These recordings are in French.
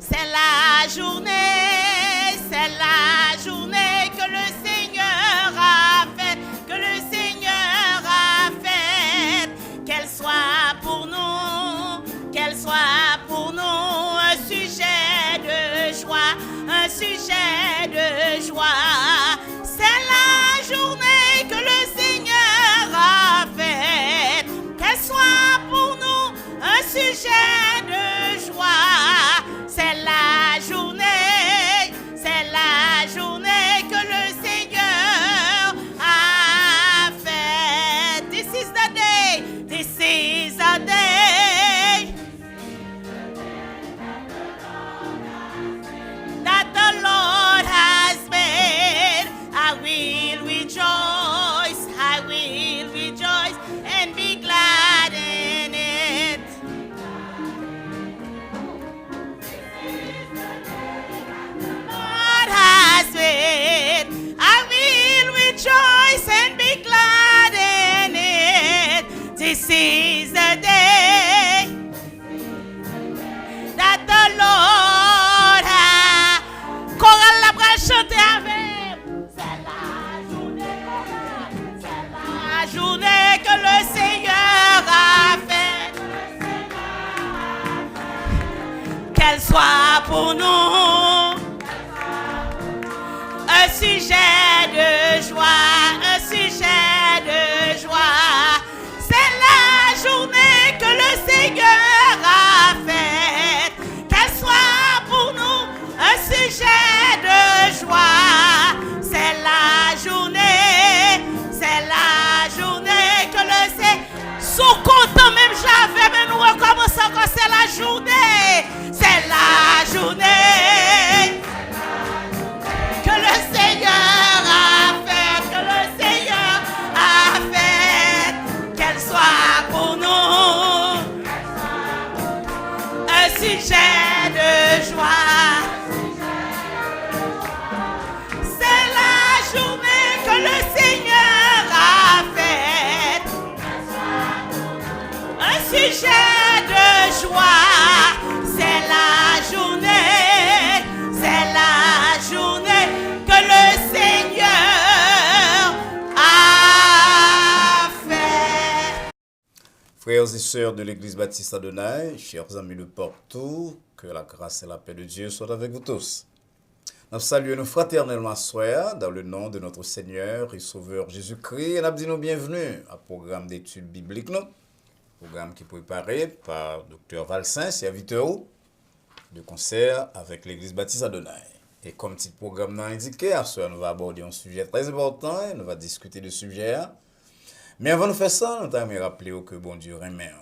C'est la journée que le Seigneur a faite, que le Seigneur a faite. Qu'elle soit pour nous un sujet de joie, un sujet de joie. C'est la journée que le Seigneur a faite. Qu'elle soit pour nous un sujet de joie. C'est la journée que le Seigneur a faite. This is the day that the Lord has made. I will rejoice and be glad in it. Lord has made. I will rejoice and be glad in it. This is the day that the Lord has. Chorale la bras chanter avec. C'est la journée que le Seigneur a faite. Qu'elle soit pour nous un sujet de joie, un sujet de joie. C'est la journée que le Seigneur a faite. Qu'elle soit pour nous un sujet de joie. C'est la journée que le Seigneur. Sous content même j'avais, mais nous recommençons quand c'est la journée. C'est la journée que le Seigneur a fait, qu'elle soit pour nous un sujet de joie. C'est la journée que le Seigneur a faite, un sujet de joie. C'est la journée que le Seigneur a fait. Frères et sœurs de l'Église Baptiste Adonai, chers amis de partout, que la grâce et la paix de Dieu soient avec vous tous. Nous saluons fraternellement soir dans le nom de notre Seigneur et Sauveur Jésus-Christ et nous disons bienvenue à programme d'études bibliques, programme qui est préparé par Dr. Valsin, serviteur de concert avec l'Église Baptiste Adonai. Et comme petit programme l'a indiqué, à ce soir, nous allons aborder un sujet très important et nous allons discuter de ce sujet. Mais avant de faire ça, nous allons rappeler que bon Dieu remet.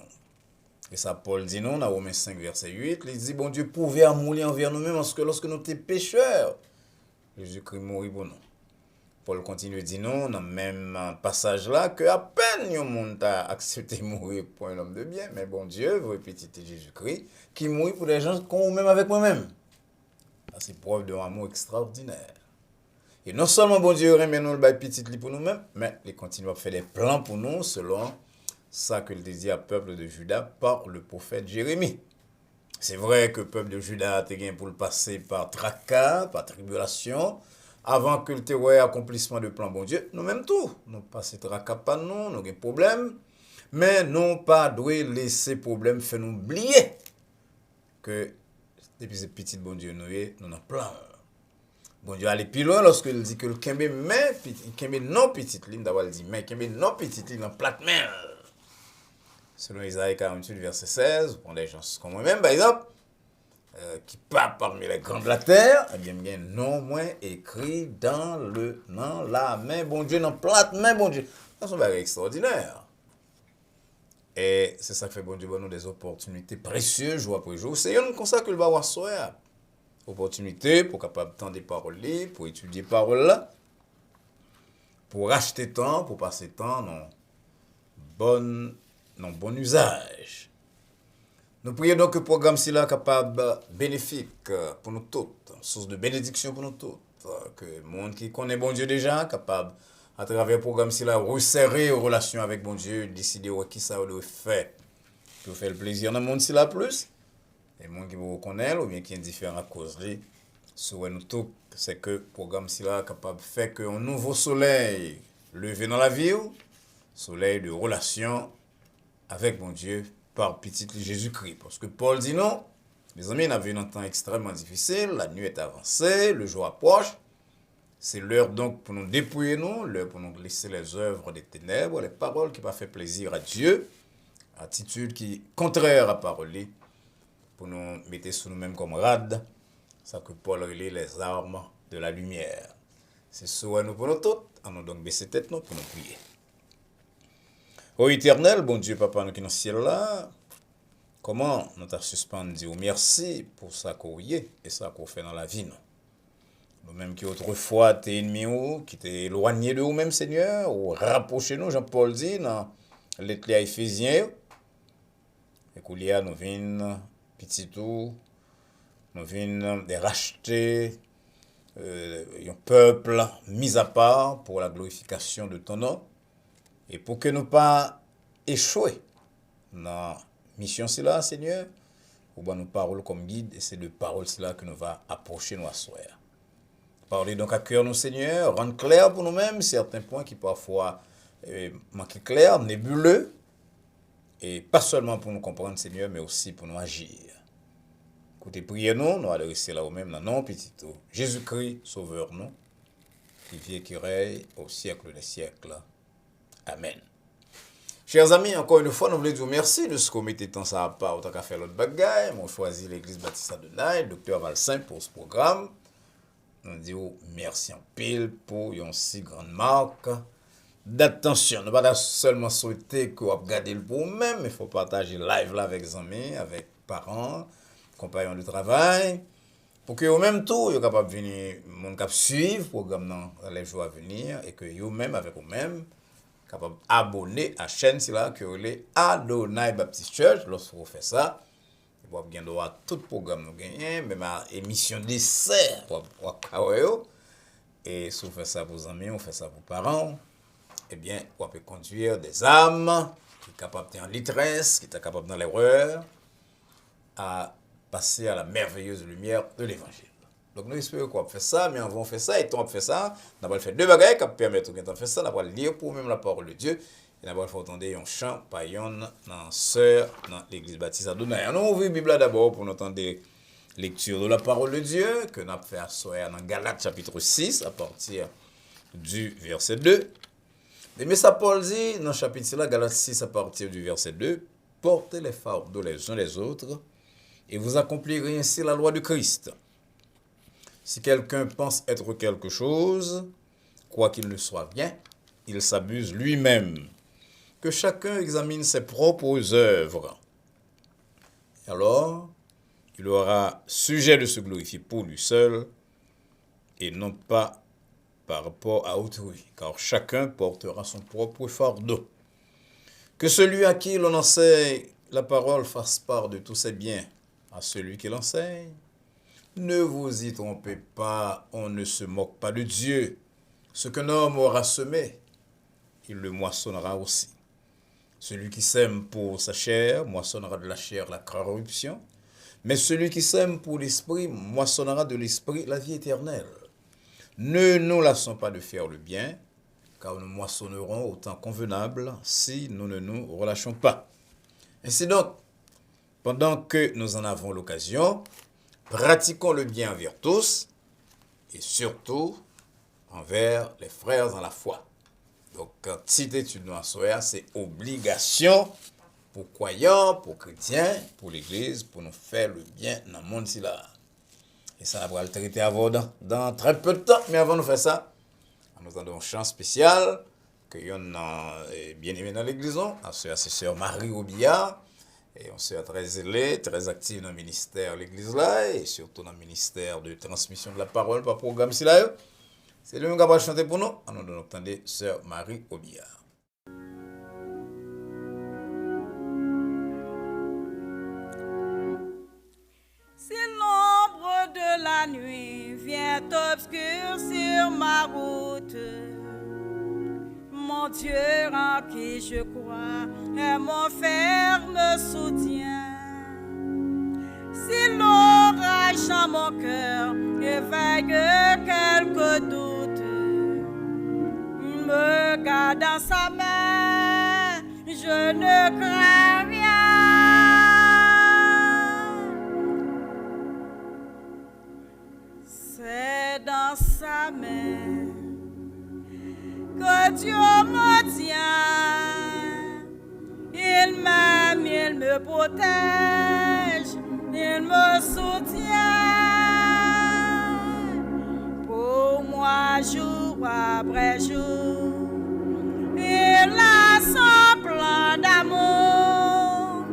Et ça, Paul dit non, dans Romains 5, verset 8, il dit, bon Dieu pouvait amouler envers nous-mêmes parce que lorsque nous étions pécheurs, Jésus-Christ mourit pour nous. Paul continue de dire non, dans le même passage là, que à peine un monde a accepté de mourir pour un homme de bien, mais bon Dieu, vous répétez Jésus-Christ, qui mourit pour des gens comme même avec moi-même. C'est preuve d'un amour extraordinaire. Et non seulement bon Dieu remet nous le bail petit pour nous-mêmes, mais il continue à faire des plans pour nous selon ça que le désir peuple de Juda par le prophète Jérémie. C'est vrai que le peuple de Juda a été pour le passer par tracas, par tribulation, avant que le terroir accomplissement de plan bon Dieu. Nous-mêmes tout, nous passons tracas par nous avons des problèmes, mais non pas doit laisser problème faire nous oublier que depuis ce petit bon Dieu nous avons plein. Bon Dieu allait plus loin lorsqu'il dit que le kembe non petite ligne, d'abord il dit mais kembe non petite ligne en plate main. Selon Isaïe 48 verset 16, pour des gens comme moi-même par exemple, qui part parmi les grands de la terre, eh bien non moins écrit dans la main bon Dieu, dans plate main bon Dieu. C'est un bagage extraordinaire. Et c'est ça qui fait bon Dieu nous des opportunités précieuses jour après jour. C'est comme ça que le va soir. Opportunité pour capable tendre des paroles libres, pour étudier paroles là, pour acheter temps, pour passer temps non bon usage. Nous prions donc que le programme si là capable bénéfique pour nous toutes, source de bénédiction pour nous toutes, que le monde qui connaît bon Dieu déjà capable à travers le programme si là resserrer aux relations avec bon Dieu, décider qui ça doit faire pour faire le plaisir dans le monde si là plus. Les gens qui vous reconnaissent ou bien qui ont différentes causeries, sur nous tous, c'est que le programme est capable de faire qu'un nouveau soleil levé dans la vie, soleil de relation avec mon Dieu par petit Jésus-Christ. Parce que Paul dit non, mes amis, on a vu un temps extrêmement difficile, la nuit est avancée, le jour approche. C'est l'heure donc pour nous dépouiller nous, l'heure pour nous laisser les œuvres des ténèbres, les paroles qui ne font pas plaisir à Dieu, attitude qui est contraire à parole, pour nous mettre sur nous-mêmes comme rades, ça que Paul relie les armes de la lumière. C'est ça nous pour nous tous, allons donc baisser tête nous pour nous prier. Ô éternel, bon Dieu, Papa, nous qui dans le ciel là, comment nous t'a suspendu merci pour ça qu'on y est et ça qu'on fait dans la vie, nous. Nous-mêmes qui autrefois t'es ennemis, qui t'es éloigné de nous-mêmes, Seigneur, ou rapproché nous, Jean-Paul dit, dans l'Église à Éphésiens, et qu'on y a, nous venons, petit tout, nous venons de racheter un peuple mis à part pour la glorification de ton nom, et pour que nous pas échouer dans la mission là, Seigneur, ou bien nous parole comme guide, et c'est de paroles là que nous va approcher nous à soi. Parlez donc à cœur nous, Seigneur, rendre clair pour nous-mêmes certains points qui parfois manquent clairs, nébuleux, et pas seulement pour nous comprendre, Seigneur, mais aussi pour nous agir. Écoutez, priez-nous, nous allons rester là même dans non petit tout. Jésus-Christ, sauveur nous, qui vit et qui règne au siècle des siècles. Amen. Chers amis, encore une fois, nous voulons dire merci de ce qu'on mettait temps ça à part, autant qu'à faire l'autre bagaille. On choisit l'église Baptiste Adonai, Dr. Valsin pour ce programme. Nous disons merci en pile pour une si grande marque d'attention. Nous ne pas seulement souhaiter que vous regardez le pour vous-même, mais il faut partager live là avec les amis, avec parents, compagnons de travail, pour que vous-même tout, vous capable de venir, mon cap suivre le programme dans les jours à venir, et que vous-même, avec vous-même, capable d'abonner à la chaîne que vous voulez Adonai Baptist Church. Lorsque vous faites ça, vous avez bien droit à tout programme nous gagnons, même à émission dessert, et si vous faites ça pour vos amis, vous faites ça pour vos parents, eh bien, vous pouvez conduire des âmes qui sont capables d'être en détresse, qui sont capables dans l'erreur, à passer à la merveilleuse lumière de l'évangile. Donc nous espérons qu'on va faire ça, mais on va faire ça, et on va faire ça, on va faire deux bagages qui permettent de faire ça, on va lire pour même la parole de Dieu, et on va faire entendre un chant par une sœur dans l'église Baptiste Adonai. Nous ouvrons la Bible d'abord pour nous entendre des lectures de la parole de Dieu, que nous avons fait à soir dans Galates chapitre 6, à partir du verset 2. Mais ça Paul dit, dans le chapitre là, Galates 6, à partir du verset 2, portez les fardeaux les uns les autres, et vous accomplirez ainsi la loi de Christ. Si quelqu'un pense être quelque chose, quoi qu'il ne soit bien, il s'abuse lui-même. Que chacun examine ses propres œuvres. Alors, il aura sujet de se glorifier pour lui seul, et non pas par rapport à autrui, car chacun portera son propre fardeau. Que celui à qui l'on enseigne la parole fasse part de tous ses biens à celui qui l'enseigne. Ne vous y trompez pas, on ne se moque pas de Dieu. Ce qu'un homme aura semé, il le moissonnera aussi. Celui qui sème pour sa chair moissonnera de la chair la corruption, mais celui qui sème pour l'esprit moissonnera de l'esprit la vie éternelle. Ne nous lassons pas de faire le bien, car nous moissonnerons au temps convenable si nous ne nous relâchons pas. Ainsi donc, pendant que nous en avons l'occasion, pratiquons le bien envers tous, et surtout envers les frères dans la foi. Donc, si tu études dans la c'est obligation pour croyants, pour chrétiens, pour l'Église, pour nous faire le bien dans le monde là. Et ça va le traiter avant dans très peu de temps. Mais avant de faire ça, nous avons une chance spéciale que nous avons bien aimé dans l'Église. C'est sœur Marie Obillard. Et on s'est très zélé, très active dans le ministère de l'Église là, et surtout dans le ministère de transmission de la parole par programme si là. C'est lui qui va chanter pour nous. Nous allons entendre sœur Marie Obillard. Si l'ombre de la nuit vient obscurcir ma route, mon Dieu en qui je crois est mon ferme soutien. Si cherche en mon cœur, éveille quelques doutes. Il me garde dans sa main, je ne crains rien. C'est dans sa main que Dieu me tient. Il m'aime, il me protège, il me soutient. Pour moi, jour après jour, il a son plan d'amour.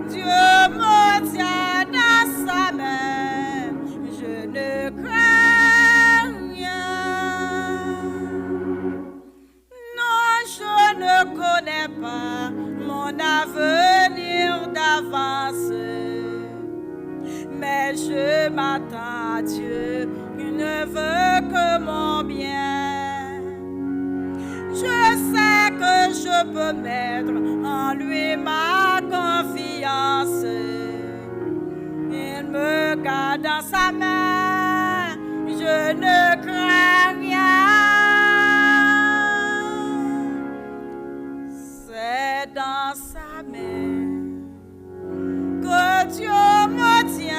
Dieu me tient dans sa main, je ne crains rien. Non, je ne connais pas mon avenir d'avance, mais je m'attends à Dieu, il ne veut que mon bien. Je sais que je peux mettre en lui ma confiance. Il me garde dans sa main, je ne crains rien. C'est dans sa main que Dieu me tient.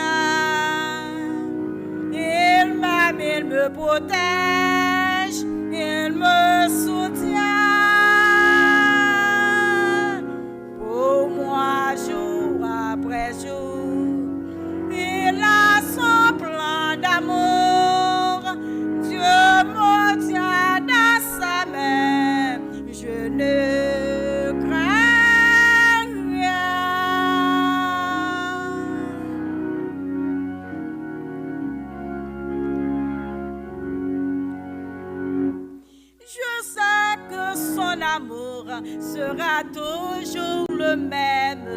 Il m'aime, il me protège, il me soutient. Pour moi, jour après jour, il a son plan d'amour. Dieu me tient dans sa main, je ne crains rien. Je sais que son amour sera toujours le même,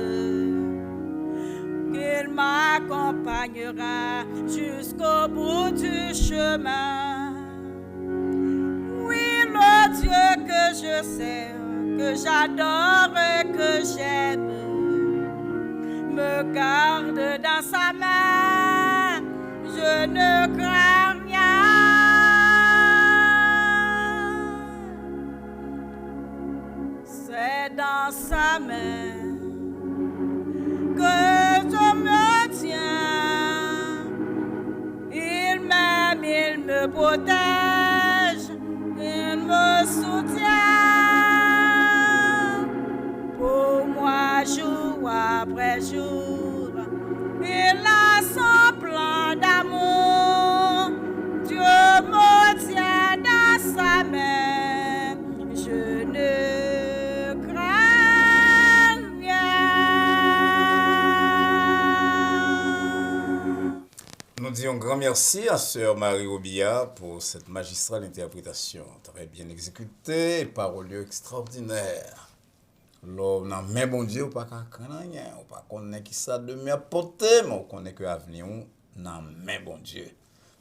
qu'il m'accompagnera jusqu'au bout du chemin. Oui, le Dieu que je sers, que j'adore et que j'aime, me garde dans sa main, je ne crains rien. C'est dans sa main que je me tiens. Il m'aime, il me protège, il me soutient. Pour moi, jour après jour, il a son plan d'amour. Dieu me tient dans sa main, je ne Nous disons grand merci à Sœur Marie Robillard pour cette magistrale interprétation, très bien exécutée, parolier extraordinaire. L'homme n'a même bon Dieu, pas qu'à rien, ou pas qu'on ait qui ça de mieux apporter, mais on connaît que l'avenir n'a même bon Dieu.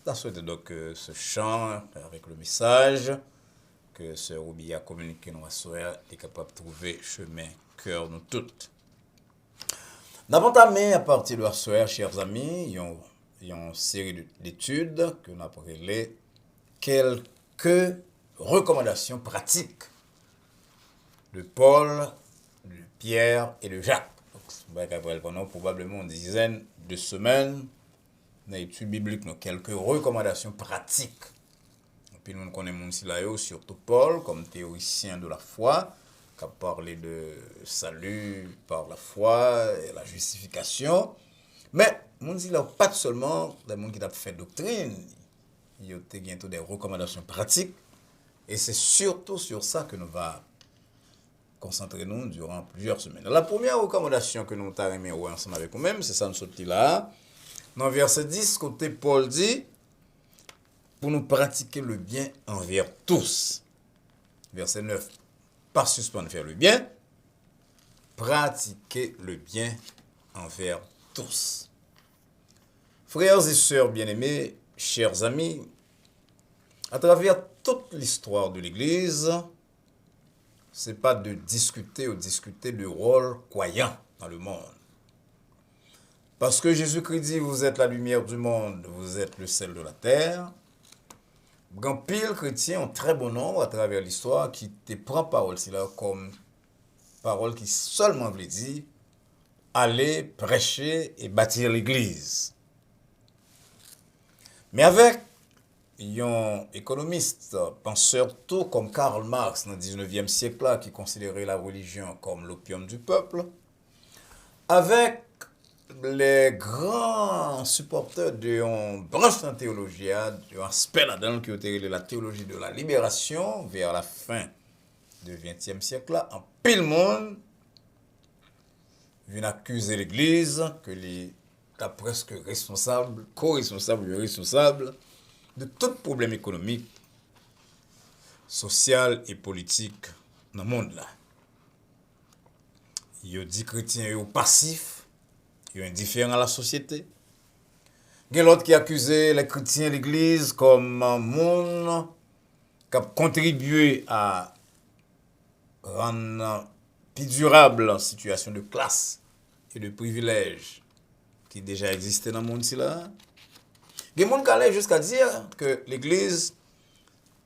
Je souhaite donc ce chant avec le message que Sœur Robillard communique nous à Sœur est capable de trouver chemin, cœur, nous toutes. Nous avons entamé à partir de la Sœur, chers amis, il y a une série d'études que nous avons appelées quelques recommandations pratiques de Paul, de Pierre et de Jacques. Donc, pendant probablement une dizaine de semaines, dans l'étude biblique, nous avons quelques recommandations pratiques. Et puis nous connaissons surtout Paul comme théoricien de la foi, qui a parlé de salut par la foi et la justification. Mais mon dit là pas seulement des gens qui ont fait doctrine, il y a bientôt des recommandations pratiques et c'est surtout sur ça que nous va concentrer nous durant plusieurs semaines. La première recommandation que nous avons ensemble avec nous-mêmes, c'est ça nous sorti là. Dans verset 10, côté Paul dit pour nous pratiquer le bien envers tous. Verset 9, pas suspendre faire le bien, pratiquer le bien envers tous. Frères et sœurs bien-aimés, chers amis, à travers toute l'histoire de l'Église, ce n'est pas de discuter ou discuter du rôle croyant dans le monde. Parce que Jésus-Christ dit, vous êtes la lumière du monde, vous êtes le sel de la terre. Grand pile chrétien, un très bon nombre à travers l'histoire, qui te prend parole là comme parole qui seulement veut dire aller prêcher et bâtir l'église. Mais avec un économiste, penseur tout comme Karl Marx dans le 19e siècle là, qui considérait la religion comme l'opium du peuple, avec les grands supporters d'une branche de théologie, d'un aspect là-dedans qui était la théologie de la libération vers la fin du XXe siècle là, en pile monde vient accuser l'Église que les presque responsable, co-responsable, responsable de tout problème économique, social et politique dans le monde là. Il dit chrétien est passif, il est indifférent à la société. Il y a l'autre qui accusait les chrétiens de l'Église comme un monde qui a contribué à rendre plus durable la situation de classe et de privilèges qui déjà existait dans le monde là. Il y a des gens qui allaient jusqu'à dire que l'Église,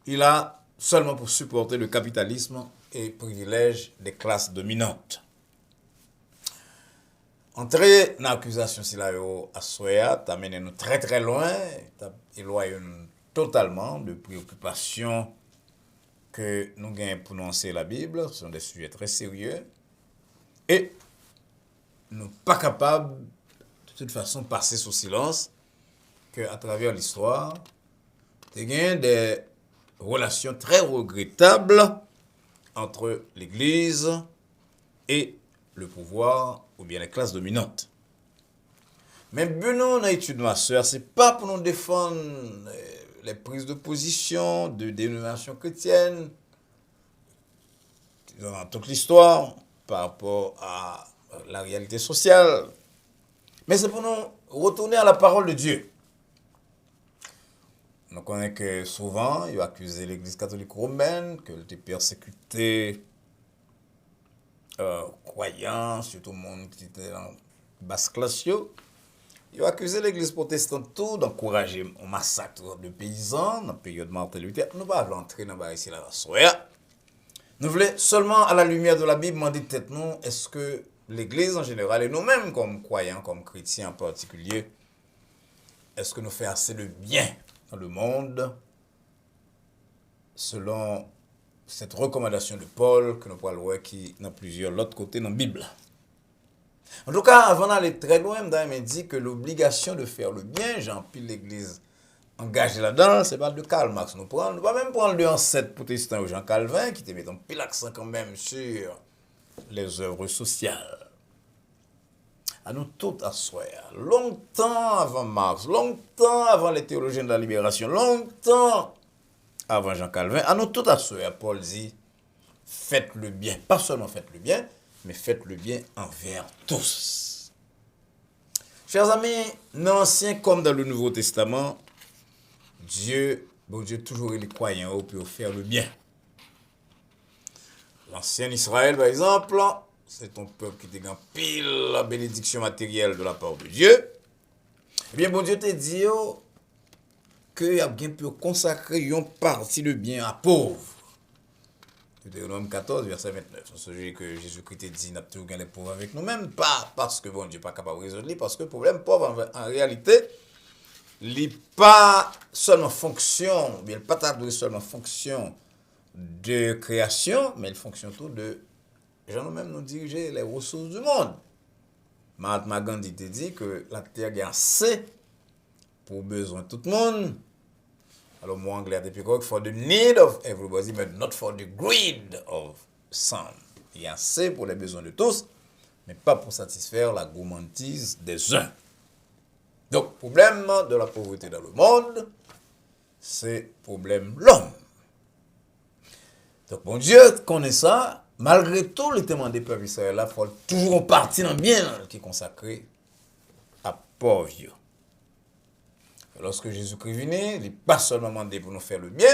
il a seulement pour supporter le capitalisme et privilèges des classes dominantes. Entrer dans l'accusation à Soya, t'as mené nous très très loin, t'as éloigné totalement de préoccupations que nous gagnons pour nous enseigner la Bible. Ce sont des sujets très sérieux. Et nous pas capables, de toute façon, de passer sous silence qu'à travers l'histoire, il y a des relations très regrettables entre l'Église et le pouvoir ou bien les classes dominantes. Mais but nous, dans l'étude, ma soeur, c'est pas pour nous défendre les prises de position de dénomination chrétienne dans toute l'histoire par rapport à la réalité sociale. Mais c'est pour nous retourner à la parole de Dieu. On connaît que souvent, il a accusé l'Église catholique romaine, qu'elle était persécutée, croyants, surtout le monde qui était en basse classe. Il a accusé l'Église protestante tout d'encourager un massacre de paysans dans la période de Martin Luther. Nous ne pouvons pas entrer dans ici la soya. Nous voulons seulement, à la lumière de la Bible, demander peut-être nous, est-ce que l'Église en général, et nous-mêmes comme croyants, comme chrétiens en particulier, est-ce que nous faisons assez de bien dans le monde selon cette recommandation de Paul que nous parlons voir qui dans plusieurs l'autre côté dans la Bible. En tout cas, avant d'aller très loin, il dit que l'obligation de faire le bien, Jean-Pile l'Église engagée là-dedans, c'est pas de Karl Marx. Nous ne pas même prendre le ancêtre protestant ou Jean Calvin qui te met un pile accent quand même sur les œuvres sociales. À nous tous à soi, longtemps avant Marx, longtemps avant les théologiens de la libération, longtemps avant Jean Calvin, à nous tous à soi, Paul dit, faites le bien. Pas seulement faites le bien, mais faites le bien envers tous. Chers amis, dans l'Ancien comme dans le Nouveau Testament, Dieu toujours est les croyants pour faire le bien. L'ancien Israël, par exemple, c'est un peuple qui était en pile la bénédiction matérielle de la part de Dieu. Eh bien, bon Dieu te dit qu'il a bien pu consacrer une partie de bien à pauvres. Deutéronome 14, verset 29. C'est ce sujet que Jésus-Christ te dit, n'a pas toujours les pauvres avec nous-mêmes, pas parce que bon Dieu n'est pas capable de résoudre, parce que le problème pauvre, en réalité, il n'est pas seulement fonction, il n'est pas seulement fonction de création, mais il fonctionne tout de gens nous-mêmes nous diriger les ressources du monde. Mahatma Gandhi te dit que la terre a assez pour besoin de tout le monde. Alors, moi, anglais, depuis quoi, for the need of everybody, but not for the greed of some. Il y a assez pour les besoins de tous, mais pas pour satisfaire la gourmandise des uns. Donc, problème de la pauvreté dans le monde, c'est problème de l'homme. Donc, bon Dieu connaît ça. Malgré tout, le témoin des peuples israéliens, il faut toujours partir dans bien qui est consacré à pauvre. Lorsque Jésus-Christ venait, il n'est pas seulement demandé pour nous faire le bien,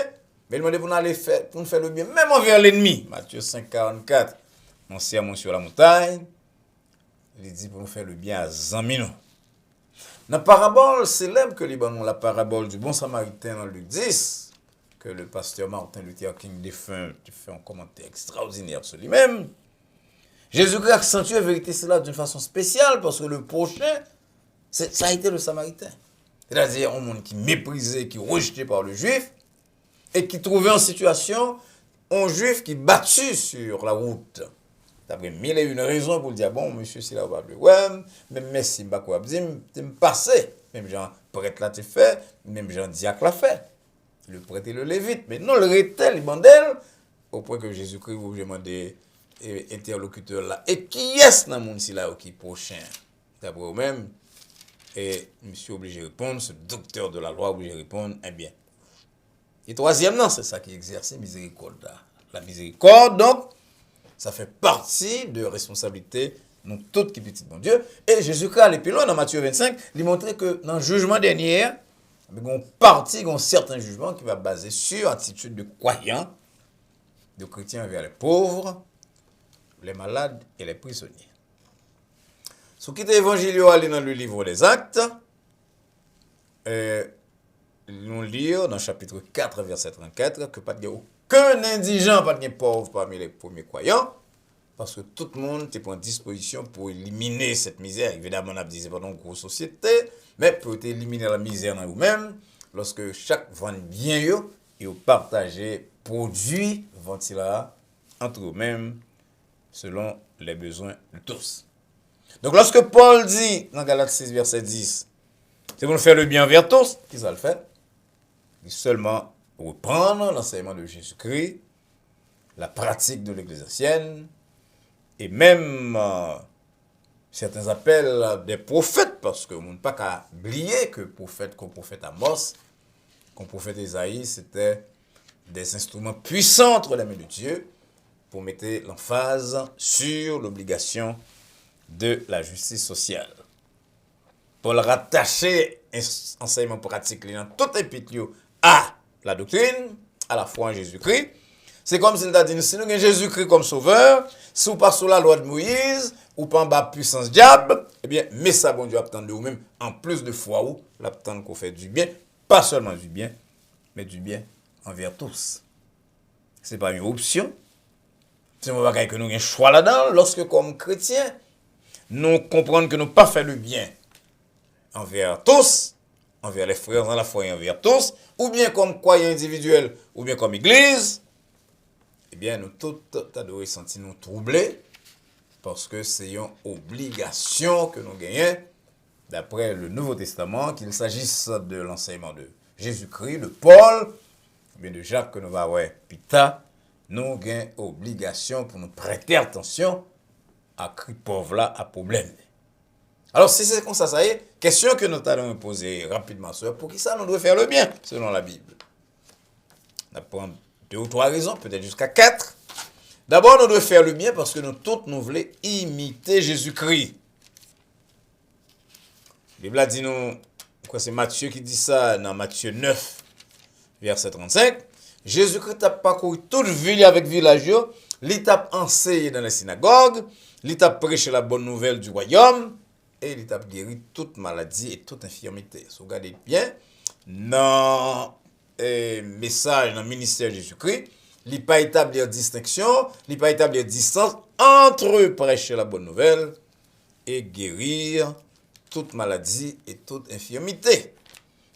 mais il demandé pour nous faire le bien, même envers l'ennemi. Matthieu 5, 44, mon sermon sur la montagne, il dit pour nous faire le bien à Zamino. Dans la parabole célèbre que nous la parabole du bon samaritain dans Luc 10, que le pasteur Martin Luther King défunt fait un commentaire extraordinaire sur lui-même, Jésus-Christ accentue la vérité cela d'une façon spéciale parce que le prochain, ça a été le samaritain. C'est-à-dire un monde qui méprisé, qui rejeté par le juif et qui trouvait en situation un juif qui battu sur la route. D'après mille et une raisons pour dire, bon, monsieur, si là, va ouais, même merci, m'a quoi, me passé. Même Jean prêtre l'a fait, même Jean diacre l'a fait. Le prêtre et le lévite. Mais non, le rétel, il bandel, au point que Jésus-Christ vous demandé interlocuteur là. Et qui est-ce dans le monde là qui est prochain? D'après vous-même, et monsieur obligé de répondre, ce docteur de la loi obligé de répondre, eh bien. Et troisième, non, c'est ça qui exerce miséricorde. La miséricorde, donc, ça fait partie de responsabilité, nous toutes qui petits bon Dieu. Et Jésus-Christ, allait plus loin dans Matthieu 25, il montrait que dans le jugement dernier, il y a une partie, un certain jugement qui va baser sur l'attitude de croyants, de chrétiens envers les pauvres, les malades et les prisonniers. Ce qui est évangile dans le livre des Actes, nous lisons dans le chapitre 4, verset 34, que pas de aucun indigent, pas de pauvre parmi les premiers croyants, parce que tout le monde est en disposition pour éliminer cette misère. Évidemment, on a dit que ce n'est pas une grosse société, mais pour éliminer la misère dans vous-même, lorsque chaque vend bien, et partager produits ventilats entre eux-mêmes, selon les besoins de tous. Donc, lorsque Paul dit, dans Galates 6, verset 10, c'est pour nous faire le bien envers tous, qui ça le fait? Il seulement reprendre l'enseignement de Jésus-Christ, la pratique de l'Église ancienne, et même certains appellent des prophètes, parce que on n'a pas qu'à oublier que qu'un prophète Amos, qu'un prophète Isaïe, c'était des instruments puissants entre les mains de Dieu pour mettre l'emphase sur l'obligation de la justice sociale. Pour le rattacher enseignement pratique dans tout épître à la doctrine, à la foi en Jésus-Christ. C'est comme s'il a dit, si nous avons Jésus-Christ comme sauveur, si vous pas sous la loi de Moïse, ou pas en bas puissance diable, eh bien, mais ça, bon Dieu, attend de vous-même, en plus de foi où, l'attend qu'on fait du bien, pas seulement du bien, mais du bien envers tous. Ce n'est pas une option. C'est un bagage que nous avons un choix là-dedans, lorsque comme chrétiens, nous comprenons que nous pas fait le bien envers tous, envers les frères dans la foi et envers tous, ou bien comme croyants individuels, ou bien comme église, eh bien, nous tous, devons sentir nous troublés, parce que c'est une obligation que nous gagnons, d'après le Nouveau Testament, qu'il s'agisse de l'enseignement de Jésus-Christ, de Paul, ou bien de Jacques que nous va voir plus tard, nous avons obligation pour nous prêter attention à cri pauvre là, à problème. Alors, si c'est comme ça y est, question que nous allons poser rapidement, pour qui ça nous doit faire le bien, selon la Bible. On apprend 2 ou 3 raisons, peut-être jusqu'à 4. D'abord, nous devons faire le bien parce que nous tous, nous voulons imiter Jésus-Christ. La Bible a dit nous, c'est Matthieu qui dit ça dans Matthieu 9, verset 35. Jésus-Christ a parcouru toute ville avec village, il a enseigné dans les synagogues, il a prêché la bonne nouvelle du royaume, et il a guéri toute maladie et toute infirmité. Si vous regardez bien, dans le message, dans le ministère de Jésus-Christ, il n'a pas établi distinction, il n'a pas établi distance entre prêcher la bonne nouvelle et guérir toute maladie et toute infirmité.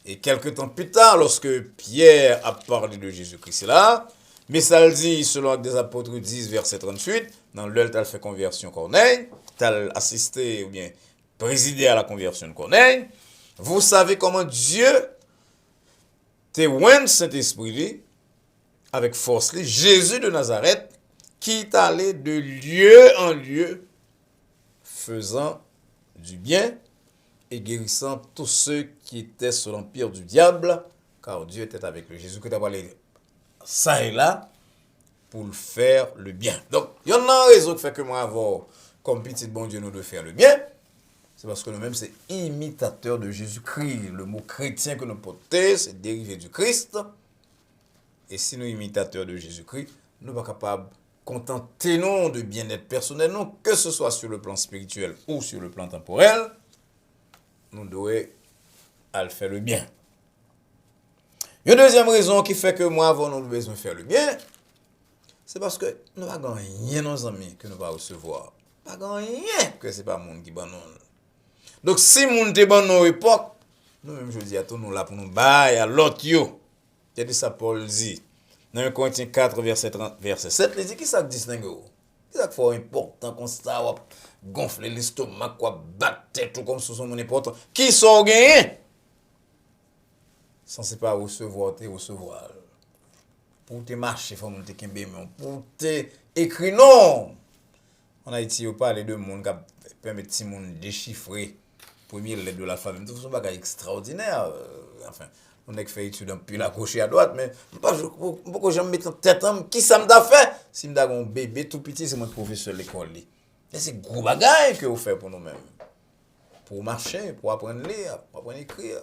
Et quelques temps plus tard, lorsque Pierre a parlé de Jésus-Christ là, mais ça le dit, selon Actes des Apôtres 10, verset 38, dans lequel tu as fait conversion Corneille, tu as assisté ou bien présidé à la conversion de Corneille, vous savez comment Dieu t'a oint Saint-Esprit avec force, Jésus de Nazareth, qui est allé de lieu en lieu, faisant du bien et guérissant tous ceux qui étaient sous l'empire du diable, car Dieu était avec lui. Jésus qui t'a parlé ça et là pour le faire le bien. Donc, il y en a un raison qui fait que moi avoir comme petit bon Dieu nous de faire le bien. C'est parce que nous-mêmes, c'est imitateurs de Jésus-Christ. Le mot chrétien que nous portons, c'est dérivé du Christ. Et si nous sommes imitateurs de Jésus-Christ, nous ne sommes pas capables de contenter nous de bien-être personnel, non, que ce soit sur le plan spirituel ou sur le plan temporel. Nous devons à faire le bien. Une deuxième raison qui fait que moi, avant, nous besoin de faire le bien, c'est parce que nous n'avons rien dans nos amis que nous va recevoir. Pas rien que ce n'est pas le monde qui ban nous. Donc, si nous te ban nos époques, nous-mêmes, je dis à tout, nous là pour nous bailler à l'autre yo. C'est de ça Paul dit. Dans 1 Corinthiens 4, verset 7, il dit qui ça distingue? Qui ça faut important comme ça, gonfler l'estomac, battre tout comme si son important. Qui sont gagné? Sans pas recevoir, te recevoir. Pour te marcher, il faut te kembe, pour te écrire non. En Haïti, on parle de monde qui permet de monde déchiffrer premier lettre de l'alphabet. Tout ce bagage extraordinaire. Enfin, on a fait étude puis la gauche et à droite, mais pourquoi je me mets en tête, qui ça me fait? Si je un bébé tout petit, c'est mon professeur de l'école. C'est gros bagage que vous faites pour nous-mêmes. Pour marcher, pour apprendre à lire, pour apprendre à écrire.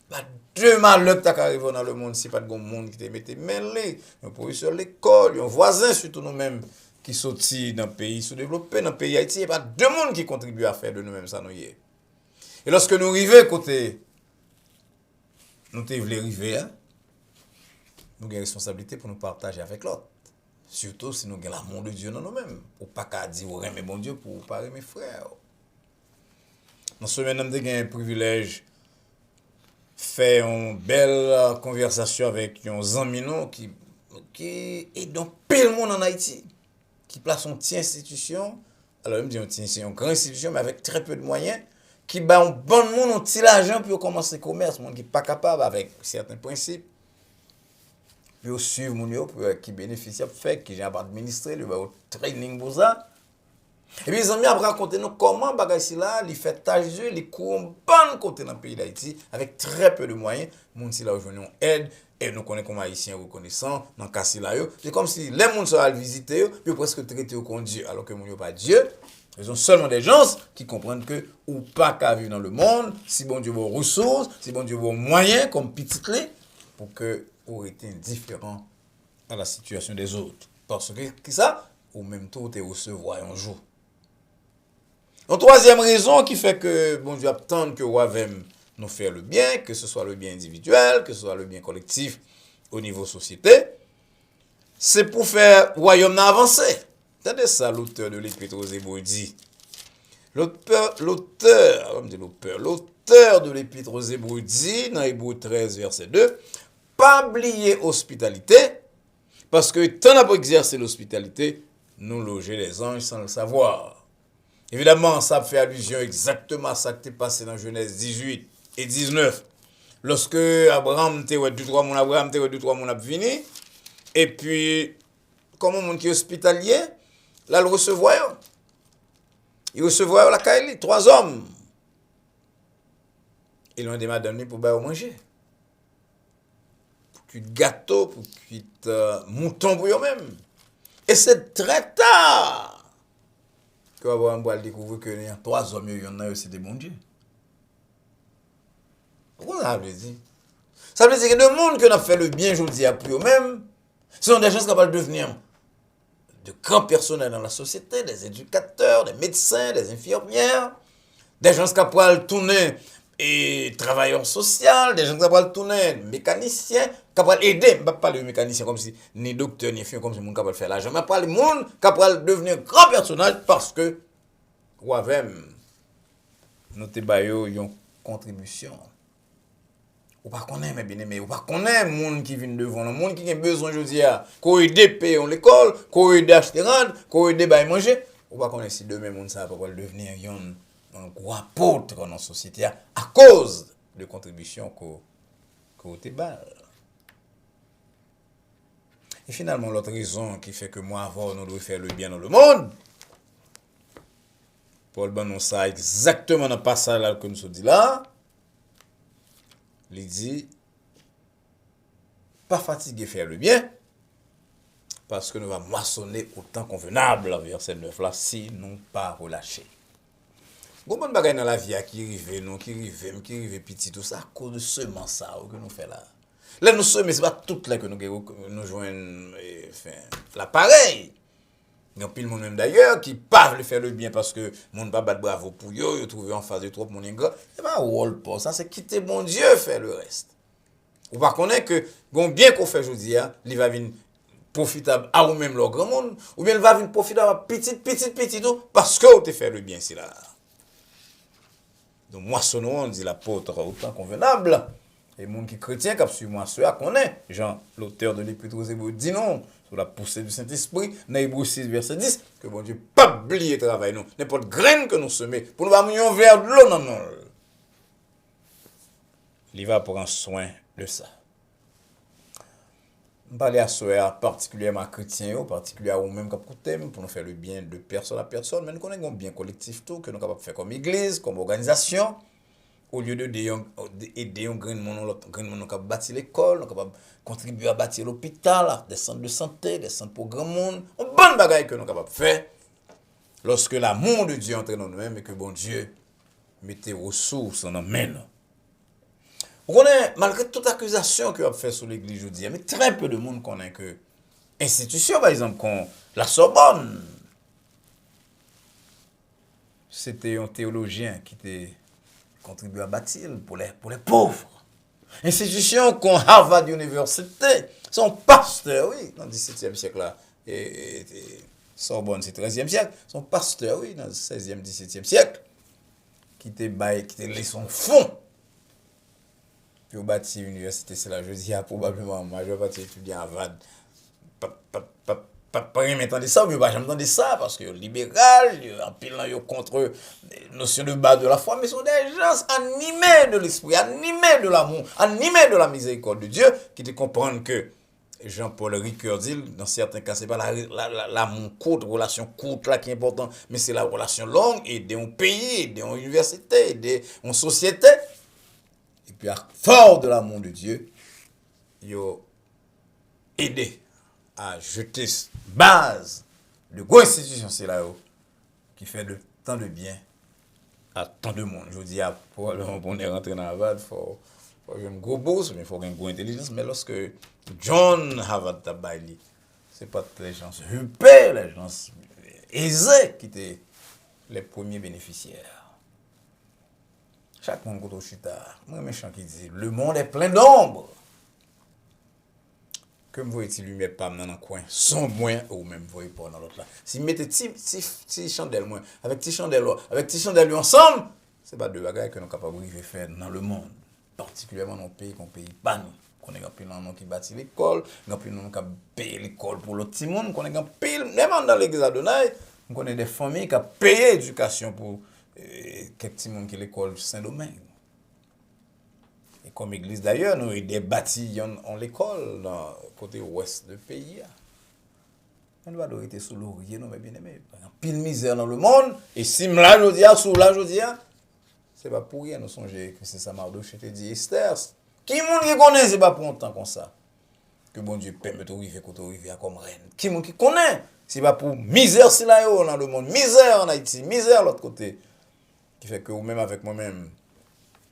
Pas deux malheurs qui arrivent dans le monde, si pas de monde qui te mette mêlé, un professeur de l'école, un voisin, surtout nous-mêmes, qui sortit dans le pays sous-développé, dans le pays Haïti, il n'y a pas deux monde qui contribuent à faire de nous-mêmes ça. Et lorsque nous arrivons côté, nous voulons arriver, nous avons une responsabilité pour nous partager avec l'autre. Surtout si nous avons l'amour de Dieu dans nous-mêmes. Pour ne pas dire, mais bon Dieu, pour ne pas mes frères. Dans ce moment, nous avons un privilège faire une belle conversation avec un ami qui est dans pile monde en Haïti, qui place une petite institution, alors je me dis une grande institution, mais avec très peu de moyens, qui bat un bon monde, un petit argent pour commencer le commerce, monde qui n'est pas capable avec certains principes, pour suivre mon yo, qui bénéficie, fait, qui j'ai administré, le training pour ça. Et puis, les amis ont raconté nous comment bagay là, il fait tâche de jeu, il court un bon côté dans le pays d'Haïti, avec très peu de moyens. Moun si là aujourd'hui on aide, et nous connaissons comme haïtiens reconnaissants, dans le cas là, c'est comme si les gens sont allés visiter, puis presque traiter comme Dieu, alors que moun yo pas Dieu. Ils sont seulement des gens qui comprennent que ou pas qu'à vivre dans le monde, si bon Dieu vos ressources, si bon Dieu vos moyens, comme petit clé, pour que vous êtes indifférent à la situation des autres. Parce que, qui ça? Ou même tout te recevoir un jour. Une troisième raison qui fait que bon Dieu attend que Wavem nous faire le bien, que ce soit le bien individuel, que ce soit le bien collectif au niveau société, c'est pour faire royaume avancer. Attendez ça, l'auteur de l'Épître aux Hébreux dit. L'auteur de l'Épître aux Hébreux dit, dans Hébreux 13, verset 2, pas oublier hospitalité, parce que tant n'a pas exercé l'hospitalité, nous loger les anges sans le savoir. Évidemment, ça fait allusion exactement à ça qui est passé dans Genèse 18 et 19. Lorsque Abraham était deux, trois moun a fini, et puis, comme un monde qui est hospitalier, là, le recevoir. Il recevoir la caille, 3 hommes. Ils ont des madames pour manger. Pour cuire gâteau, pour cuire mouton pour eux-mêmes. Et c'est très tard que Abraham va découvrir que y a 3 hommes, il y en a aussi des bons dieux. Pourquoi ça veut dire? Ça veut dire que le monde qui a fait le bien, je vous dis, pour eux-mêmes, ce sont des gens capables de devenir de grands personnels dans la société, des éducateurs, des médecins, des infirmières, des gens capables de tourner et travailleurs sociaux, des gens capables de tourner mécaniciens, capables d'aider, je ne parle pas de mécaniciens comme si, ni docteurs, ni infirmiers comme si les gens capables de faire l'argent, mais parle de monde capable de devenir grand personnage parce que, Wavem, nous te baillons une contribution. Ou pas connaître mes bien-aimés, ou pas connaître les gens qui viennent devant, le monde qui a besoin aujourd'hui, qu'on aide payer l'école, qu'on aide acheter rendre, qu'on aide bailler manger. Ou pas connaître si demain monde ça va devenir un gros apôtre dans la société à cause de contributions qu'on te balle. Et finalement, l'autre raison qui fait que moi avant nous devons faire le bien dans le monde, Paul ben nous ça exactement dans le passage là que nous dit là. Il dit, pas fatigué faire le bien, parce que nous allons moissonner autant convenable, verset 9 là, si nous pas relâcher. Beaucoup de bagages dans la vie qui arrivent petit, tout ça, à cause de semence ça que nous faisons là. Là, nous sommes, mais ce n'est pas tout là que nous joignons l'appareil. Il y a pile monde même d'ailleurs qui pas veut faire le bien parce que monde pas battre bravo pour eux, ils trouvent en face de trop mon ingrat. C'est pas rôle pas ça, c'est quitter bon Dieu faire le reste. Ou pas connaître que bon bien qu'on fait aujourd'hui, il va venir profitable à ou même le grand monde ou bien il va venir profitable à petit tout parce que vous te fait le bien c'est là. Donc moissonnons, on dit l'apôtre autant convenable. Et les gens qui chrétiens qui suivent moissonneur connaît. Jean, l'auteur de l'Épître aux Hébreux dit non, sous la poussée du Saint-Esprit, dans Hébreux 6 verset 10, que bon Dieu pas oublier travail nous, n'importe graine que nous semons pour nous amener un verre de l'eau non non. Il va prendre soin de ça. Je parle à soi particulièrement chrétiens, particulièrement ou même qui pour nous faire le bien de personne à personne, mais nous connaissons un bien collectif tout que nous sommes capables de faire comme église, comme organisation, au lieu de aider un grand monde qui bâtir l'école, nous sommes capables de contribuer à bâtir l'hôpital, des centres de santé, des centres pour grand monde, un bon bagage que nous sommes capables de faire lorsque l'amour de Dieu entre nous-mêmes et que bon Dieu mette ressources en amène. Vous connaissez, malgré toute accusation que vous fait sur l'église aujourd'hui, mais très peu de monde connaît que institution, par exemple, comme la Sorbonne, c'était un théologien qui était contribué à bâtir pour les pauvres. Institution comme Harvard University, son pasteur, oui, dans le 17e siècle là, et Sorbonne, c'est 13e siècle, son pasteur, oui, dans le 16e, 17e siècle, qui était laissé son fonds. Puis au bâti l'université, c'est là, je dis, probablement, moi, je vais pas étudier à Harvard. Pas m'entendre ça, mais pas jamais entendre ça, parce que libéral, en pilant contre la notion de bas de la foi, mais sont des gens animés de l'esprit, animés de l'amour, animés de la miséricorde de Dieu, qui te comprennent que Jean-Paul Ricoeur dit, dans certains cas, c'est pas l'amour courte, relation courte là qui est important, mais c'est la relation longue, aider un pays, aider une université, aider une société. Et puis, à fort de l'amour de Dieu, il a aidé à jeter base de grosses institutions, c'est là qui fait de tant de bien à tant de monde. Je dis, pour on est rentré dans Harvard, il faut avoir une grosse bourse, mais il faut avoir une grosse intelligence. Mais lorsque John Harvard Tabaili, ce n'est pas les gens huppés, les gens aisés qui étaient les premiers bénéficiaires. Chaque monde qui est un méchant qui dit, le monde est plein d'ombre. Que me voyez-il lumière pas dans un coin, sans moins ou même voyez pas dans l'autre là. Si vous mettez petit chandelle moins, avec petit chandelle ensemble, c'est pas deux bagages que nous sommes capables de faire dans le monde, particulièrement dans nos pays qu'on paye pas nous. Qu'on est en pile dans qui bâtit l'école, on pile nous qui paye l'école pour le petit monde, qu'on est en pile même dans l'église Adonai, on connaît des familles qui payé l'éducation pour quelques petits monde qui l'école Saint-Domingue. Et comme église d'ailleurs, nous avons des bâtis en l'école, dans le côté ouest du pays. On va être sous l'oreiller, nous, mes bien-aimés. Il y a pile misère dans le monde. Et si là, je dis, sous là, je dis, c'est pas pour rien, nous songez que c'est ça, Mardochée te dit, Esther. Qui monde qui connaît, c'est pas pour longtemps comme ça. Que bon Dieu permet de vivre quand on vivre comme reine. Qui monde qui connaît, c'est pas pour misère, c'est là, dans le monde. Misère en Haïti, misère de l'autre côté. Qui fait que, ou même avec moi-même,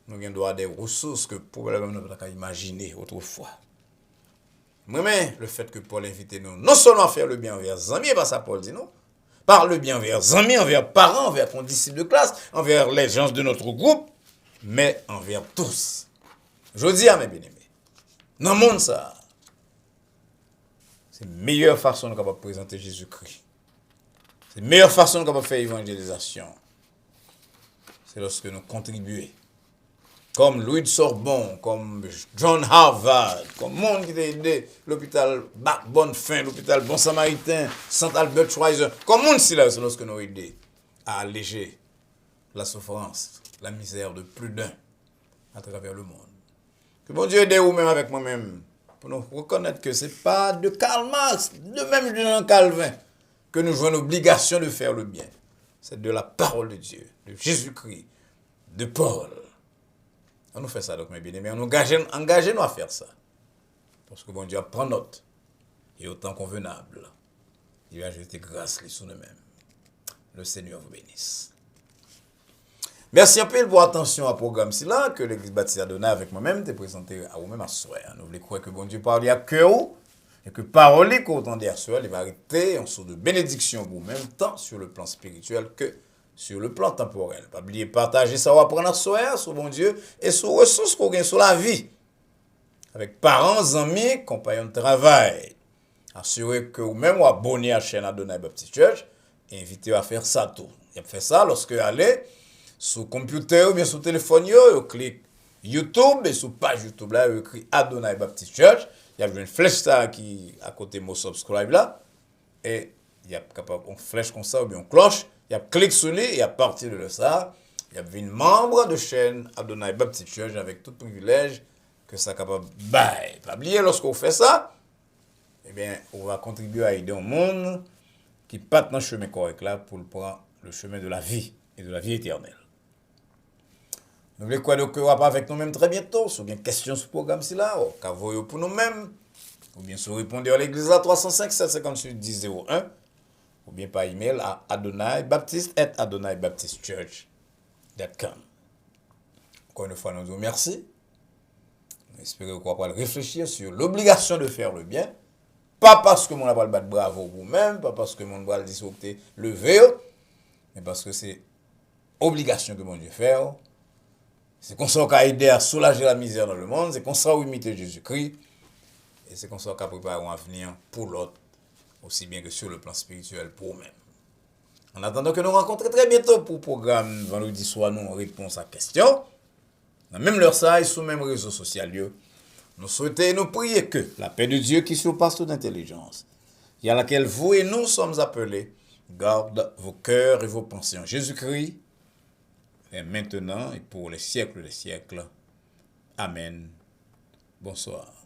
nous avons droit à des ressources que probablement nous n'avons pas imaginé autrefois. Mais le fait que Paul invite nous, non seulement à faire le bien envers les amis, pas ça Paul dit non, par le bien envers les amis, envers parents, envers nos disciples de classe, envers les gens de notre groupe, mais envers tous. Je dis à mes bien-aimés, dans le monde ça, c'est la meilleure façon de présenter Jésus-Christ. C'est la meilleure façon de faire évangélisation. C'est lorsque nous contribuons. Comme Louis de Sorbonne, comme John Harvard, comme monde qui a aidé l'hôpital Bonnefin, l'hôpital Bon Samaritain, Saint Albert Schweitzer, comme monde si là, lorsque nous aidé à alléger la souffrance, la misère de plus d'un à travers le monde. Que bon Dieu aide ou même avec moi-même pour nous reconnaître que ce n'est pas de Karl Marx, de même de Jean Calvin, que nous jouons l'obligation de faire le bien. C'est de la parole de Dieu, de Jésus-Christ, de Paul. On nous fait ça, donc, mes bien-aimés. On engagez-nous à faire ça. Parce que bon Dieu prend note. Et autant convenable. Il va jeter grâce sur nous-mêmes. Le Seigneur vous bénisse. Merci un peu pour attention à programme là que l'Église baptiste Adonai avec moi-même t'ai présenté à vous-même à soir. Nous voulons croire que bon Dieu parle à cœur. et que parole qu'on entend dire il va arrêter en sorte de bénédiction pour même tant sur le plan spirituel que sur le plan temporel. Pas oublier partager ça ou apprendre sur bon Dieu et sur ressources qu'on gagne sur la vie. Avec parents, amis, compagnons de travail. Assurez que vous même vous abonnez à la chaîne Adonai Baptist Church et invitez à faire ça tout. Et fait ça lorsque vous allez sur computer ou bien sur téléphone, vous cliquez YouTube et sur page YouTube là, vous écrit Adonai Baptist Church. Il y a une flèche là qui à côté de mon subscribe là et il y a une flèche comme ça ou bien une cloche. Il y a clic sur lui et à partir de ça, il y a une membre de chaîne Adonai Baptist Church avec tout privilège que ça capable bailler. Pas oublier lorsqu'on fait ça, eh bien, on va contribuer à aider un monde qui part dans le chemin correct là pour prendre le chemin de la vie et de la vie éternelle. N'oubliez quoi donc on va pas avec nous-mêmes très bientôt. Si vous avez une question sur ce programme-ci là, vous pour nous-mêmes, ou bien sur répondre à l'église à 305 758 1001, ou bien par email à adonaibaptist@adonaibaptistchurch.com. Encore une fois, nous vous remercions. J'espère qu'on va réfléchir sur l'obligation de faire le bien. Pas parce que mon va le battre bravo pour vous-même, pas parce que mon va le dire le verre, mais parce que c'est obligation que mon Dieu fait. C'est qu'on soit qu'à aider à soulager la misère dans le monde, c'est qu'on soit imiter Jésus-Christ, et c'est qu'on soit qu'à préparer un avenir pour l'autre, aussi bien que sur le plan spirituel pour nous-mêmes. En attendant que nous rencontrions très bientôt pour le programme vendredi soir, nous réponse à questions. Dans même leur ça et sur même réseaux sociaux, nous souhaitons et nous prions que la paix de Dieu qui surpasse toute intelligence, et à laquelle vous et nous sommes appelés, garde vos cœurs et vos pensées en Jésus-Christ, et maintenant et pour les siècles des siècles. Amen. Bonsoir.